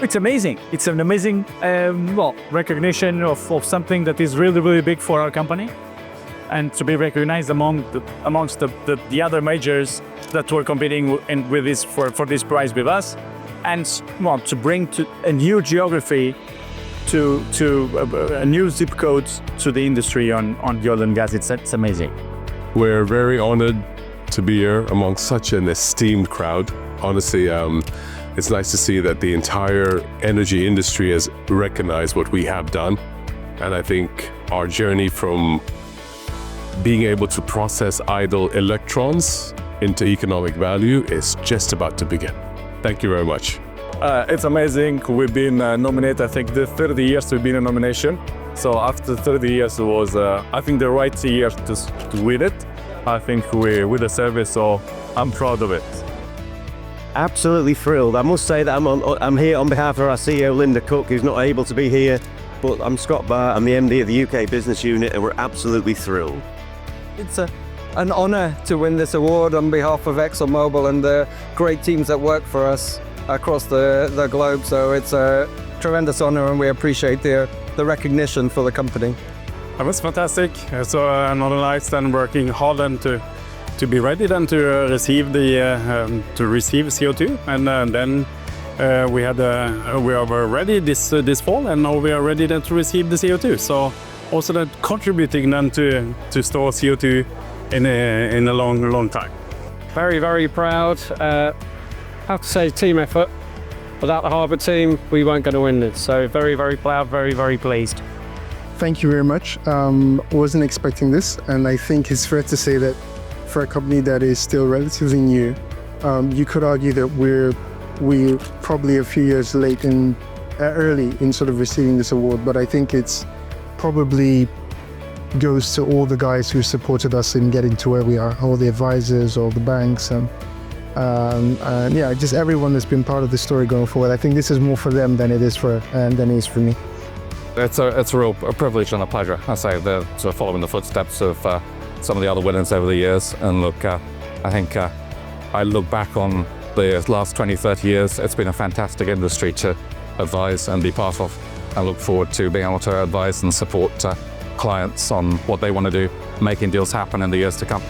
It's amazing. It's an amazing recognition of something that is really, really big for our company, and to be recognized amongst the other majors that were competing with this for this prize with us, and to bring to a new geography, to a new zip code to the industry on the oil and gas. It's amazing. We're very honored to be here among such an esteemed crowd. Honestly, it's nice to see that the entire energy industry has recognized what we have done. And I think our journey from being able to process idle electrons into economic value is just about to begin. Thank you very much. It's amazing. We've been nominated, I think, the 30 years we've been in nomination. So after 30 years, it was, I think, the right year to win it. I think we deserve it, so I'm proud of it. Absolutely thrilled. I must say that I'm here on behalf of our CEO, Linda Cook, who's not able to be here. But I'm Scott Barr, I'm the MD of the UK Business Unit, and we're absolutely thrilled. It's an honour to win this award on behalf of ExxonMobil and the great teams that work for us across the globe. So it's a tremendous honour, and we appreciate the recognition for the company. It was fantastic. So another night then working hard and to be ready then to receive CO2, and then we are ready this fall, and now we are ready then to receive the CO2. So also that contributing then to store CO2 in a long time. Very, very proud. Have to say, team effort. Without the Harbour team, we weren't going to win this. So very, very proud, very, very pleased. Thank you very much. Wasn't expecting this, and I think it's fair to say that for a company that is still relatively new, you could argue that we're probably a few years late early in sort of receiving this award, but I think it's probably goes to all the guys who supported us in getting to where we are, all the advisors, all the banks, and just everyone that's been part of the story going forward. I think this is more for them than it is for me. It's a real privilege and a pleasure. I say they're sort of following the footsteps of some of the other winners over the years, and look, I think I look back on the last 20, 30 years, it's been a fantastic industry to advise and be part of. I look forward to being able to advise and support clients on what they want to do, making deals happen in the years to come.